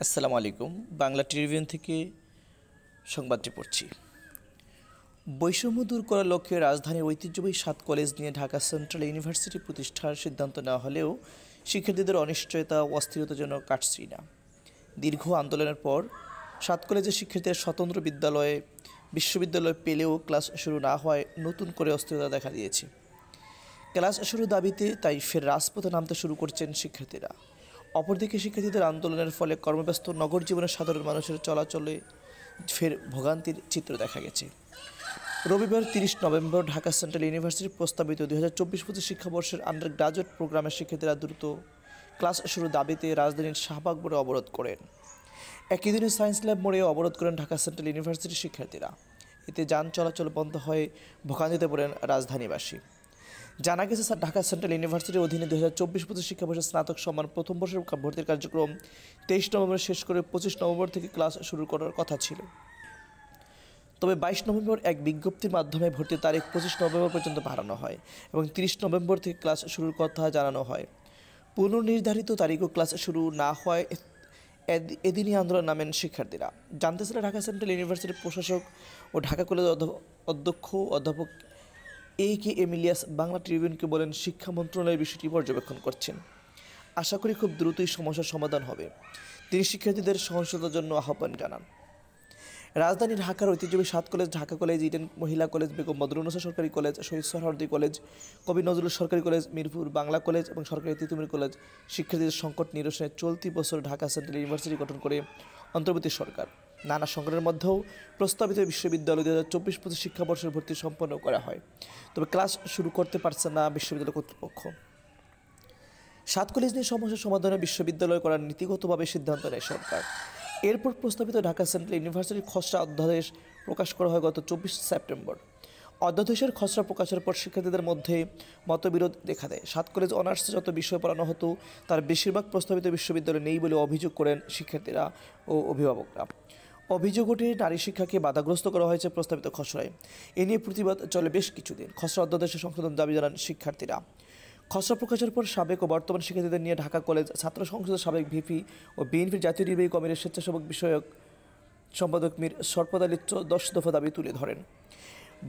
আসসালামু আলাইকুম। বাংলা টেলিভিশন থেকে সংবাদটি পড়ছি। বৈষম্য দূর করার লক্ষ্যে রাজধানীর ঐতিহ্যবাহী ৭ কলেজ নিয়ে ঢাকা সেন্ট্রাল ইউনিভার্সিটি প্রতিষ্ঠার সিদ্ধান্ত নেওয়া হলেও শিক্ষার্থীদের অনিশ্চয়তা ও অস্থিরতার জন্য কাটছেই না। দীর্ঘ আন্দোলনের পর ৭ কলেজের শিক্ষার্থীরা স্বতন্ত্র বিশ্ববিদ্যালয় পেলেও ক্লাস শুরু না হওয়ায় নতুন করে অস্থিরতা দেখা দিয়েছে। ক্লাস শুরুর দাবিতে তাই ফের রাজপথে নামতে শুরু করছেন শিক্ষার্থীরা। অপরদিকে শিক্ষার্থীদের আন্দোলনের ফলে কর্মব্যস্ত নগর জীবনের সাধারণ মানুষের চলাচলে ফের ভোগান্তির চিত্র দেখা গেছে। রবিবার ৩০ নভেম্বর ঢাকা সেন্ট্রাল ইউনিভার্সিটির প্রস্তাবিত ২০২৪-২৫ শিক্ষাবর্ষের আন্ডার গ্রাজুয়েট প্রোগ্রামের শিক্ষার্থীরা দ্রুত ক্লাস শুরুর দাবিতে রাজধানীর শাহবাগ মোড়ে অবরোধ করেন। একই দিনে সায়েন্স ল্যাব মোড়ে অবরোধ করেন ঢাকা সেন্ট্রাল ইউনিভার্সিটির শিক্ষার্থীরা। এতে যান চলাচল বন্ধ হয়ে ভোগান্তিতে পড়েন রাজধানীবাসী। জানা গেছে, ঢাকা সেন্ট্রাল ইউনিভার্সিটির অধীনে ২০২৪-২৫ শিক্ষাবর্ষের স্নাতক সম্মান প্রথম বর্ষের ভর্তির কার্যক্রম ২৩ নভেম্বর শেষ করে ২৫ নভেম্বর থেকে ক্লাস শুরু করার কথা ছিল। তবে ২২ নভেম্বর এক বিজ্ঞপ্তির মাধ্যমে ভর্তির তারিখ ২৫ নভেম্বর পর্যন্ত বাড়ানো হয় এবং ৩০ নভেম্বর থেকে ক্লাস শুরুর কথা জানানো হয়। পুনর্নির্ধারিত তারিখও ক্লাস শুরু না হওয়ায় এদিনই আন্দোলন নামেন শিক্ষার্থীরা। জানতে চাইলে ঢাকা সেন্ট্রাল ইউনিভার্সিটির প্রশাসক ও ঢাকা কলেজের অধ্যক্ষ অধ্যাপক এ.কে.এম. ইলিয়াস বাংলা ট্রিবিউনকে বলেন, শিক্ষা মন্ত্রণালয় বিষয়টি পর্যবেক্ষণ করছেন। আশা করি খুব দ্রুতই সমস্যার সমাধান হবে। তিনি শিক্ষার্থীদের সহনশীলতার জন্য আহ্বান জানান। রাজধানী ঢাকার ঐতিহ্যবাহী ৭ কলেজ ঢাকা কলেজ, ইডেন মহিলা কলেজ, বেগম বদরুন্নেছা সরকারি কলেজ, শহীদ সোহরাওয়ার্দী কলেজ, কবি নজরুল সরকারি কলেজ, মিরপুর বাংলা কলেজ এবং সরকারি তিতুমির কলেজ শিক্ষার্থীদের সংকট নিরসনে চলতি বছর ঢাকা সেন্ট্রাল ইউনিভার্সিটি গঠন করে অন্তর্বর্তী সরকার। নানা সংকটের মধ্যেও প্রস্তাবিত বিশ্ববিদ্যালয় ২০২৪-২৫ শিক্ষাবর্ষের ভর্তি সম্পন্ন করা হয়, তবে ক্লাস শুরু করতে পারছে না বিশ্ববিদ্যালয় কর্তৃপক্ষ। ৭ কলেজ নিয়ে সমস্যার সমাধানে বিশ্ববিদ্যালয় করার নীতিগতভাবে সিদ্ধান্ত নেয় সরকার। এরপর প্রস্তাবিত ঢাকা সেন্ট্রাল ইউনিভার্সিটির খসড়া অধ্যাদেশ প্রকাশ করা হয় গত ২৪ সেপ্টেম্বর। অধ্যাদেশের খসড়া প্রকাশের পর শিক্ষার্থীদের মধ্যে মতবিরোধ দেখা দেয়। ৭ কলেজ অনার্সে যত বিষয় পড়ানো হতো তার বেশিরভাগ প্রস্তাবিত বিশ্ববিদ্যালয়ে নেই বলে অভিযোগ করেন শিক্ষার্থীরা ও অভিভাবকরা। অভিযোগ ওঠে, নারী শিক্ষাকে বাধাগ্রস্ত করা হয়েছে প্রস্তাবিত খসড়ায়। এ নিয়ে প্রতিবাদ চলে বেশ কিছুদিন। খসড়া অধ্যাদেশের সংশোধন দাবি জানান শিক্ষার্থীরা। খসড়া প্রকাশের পর সাবেক ও বর্তমান শিক্ষার্থীদের নিয়ে ঢাকা কলেজ ছাত্র সংসদের সাবেক ভিপি ও বিএনপির জাতীয় নির্বাহী কমিটির স্বেচ্ছাসেবক বিষয়ক সম্পাদক মীর শরফত আলী ১০ দফা দাবি তুলে ধরেন।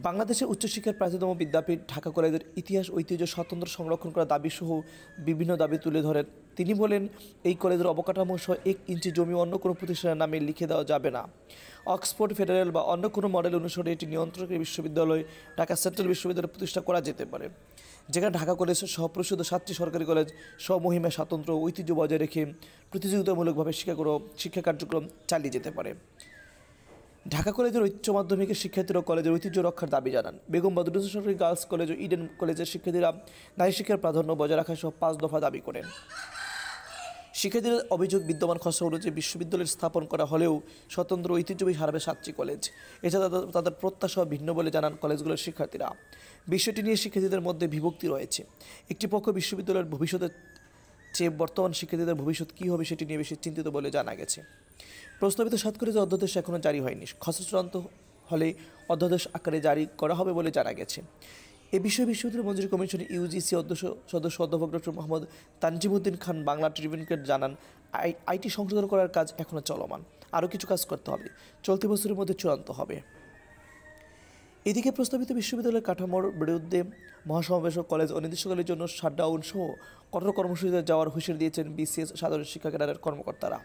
বাংলাদেশের উচ্চশিক্ষার প্রাচীনতম বিদ্যাপীঠ ঢাকা কলেজের ইতিহাস ঐতিহ্য স্বতন্ত্র সংরক্ষণ করা দাবিসহ বিভিন্ন দাবি তুলে ধরেন। তিনি বলেন, এই কলেজের অবকাঠামো সহ ১ ইঞ্চি জমি অন্য কোনো প্রতিষ্ঠানের নামে লিখে দেওয়া যাবে না। অক্সফোর্ড, ফেডারেল বা অন্য কোনো মডেল অনুসারে এটি নিয়ন্ত্রকের বিশ্ববিদ্যালয় ঢাকা সেন্ট্রাল বিশ্ববিদ্যালয় প্রতিষ্ঠা করা যেতে পারে, যেখানে ঢাকা কলেজ সহ প্রসিদ্ধ ৭টি সরকারি কলেজ স্বমহিমা স্বাতন্ত্র্য ঐতিহ্য বজায় রেখে প্রতিযোগিতামূলকভাবে শিক্ষা কার্যক্রম চালিয়ে যেতে পারে। ঢাকা কলেজের উচ্চ মাধ্যমিকের শিক্ষার্থীরা কলেজের ঐতিহ্য রক্ষার দাবি জানান। বেগম বদরুন্নেছা সরকারি গার্লস কলেজ ও ইডেন কলেজের শিক্ষার্থীরা নারী শিক্ষার প্রাধান্য বজায় রাখা সহ ৫ দফা দাবি করেন। শিক্ষার্থীদের অভিযোগ, বিদ্যমান খসড়া অনুযায়ী বিশ্ববিদ্যালয় স্থাপন করা হলেও স্বতন্ত্র ঐতিহ্যবাহী হারাবে ৭টি কলেজ। এছাড়া তাদের প্রত্যাশা ভিন্ন বলে জানান কলেজগুলোর শিক্ষার্থীরা। বিষয়টি নিয়ে শিক্ষার্থীদের মধ্যে বিভক্তি রয়েছে। একটি পক্ষ বিশ্ববিদ্যালয়ের ভবিষ্যতের চেয়ে বর্তমান শিক্ষার্থীদের ভবিষ্যৎ কী হবে সেটি নিয়ে বেশি চিন্তিত বলে জানা গেছে। প্রস্তাবিত ৭ কলেজের অধ্যাদেশ এখনও জারি হয়নি। খসড়া চূড়ান্ত হলে অধ্যাদেশ আকারে জারি করা হবে বলে জানা গেছে। এ বিষয়ে বিশ্ববিদ্যালয় মঞ্জুরি কমিশনের ইউজিসি সদস্য অধ্যাপক ডক্টর মোহাম্মদ তানজিমুদ্দিন খান বাংলা ট্রিবিউনকে জানান, আইটি সংশোধন করার কাজ এখনও চলমান, আরও কিছু কাজ করতে হবে, চলতি বছরের মধ্যে চূড়ান্ত হবে। এদিকে প্রস্তাবিত বিশ্ববিদ্যালয়ের কাঠামোর বিরুদ্ধে মহাসমাবেশ ও কলেজ অনির্দিষ্টকালের জন্য শাটডাউন সহ কঠোর কর্মসূচিতে যাওয়ার হুঁশিয়ারি দিয়েছেন বিসিএস সাধারণ শিক্ষা ক্যাডারের কর্মকর্তারা।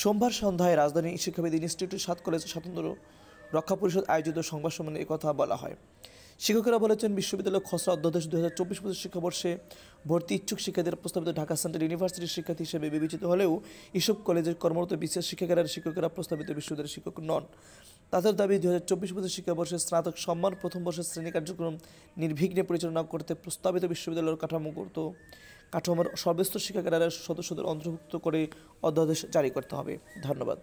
সোমবার সন্ধ্যায় রাজধানী শিক্ষাবিদ ইনস্টিটিউট ৭ কলেজ স্বাতন্ত্র্য রক্ষা পরিষদ আয়োজিত সংবাদ সম্মেলনে একথা বলা হয়। শিক্ষকেরা বলেছেন, বিশ্ববিদ্যালয় খসড়া অধ্যাদেশ ২০২৪-২৫ শিক্ষাবর্ষে ভর্তি ইচ্ছুক শিক্ষার্থীরা প্রস্তাবিত ঢাকা সেন্ট্রাল ইউনিভার্সিটির শিক্ষার্থী হিসেবে বিবেচিত হলেও এসব কলেজের কর্মরত বিসিএস শিক্ষাকেরার শিক্ষকেরা প্রস্তাবিত বিশ্ববিদ্যালয়ের শিক্ষক নন। তাদের দাবি, ২০২৪-২৫ শিক্ষাবর্ষে স্নাতক সম্মান প্রথম বর্ষের শ্রেণী কার্যক্রম নির্বিঘ্নে পরিচালনা করতে প্রস্তাবিত বিশ্ববিদ্যালয়ের কাঠামোর সর্বস্তর শিক্ষা ক্যাডারের সদস্যদের অন্তর্ভুক্ত করে অধ্যাদেশ জারি করতে হবে। ধন্যবাদ।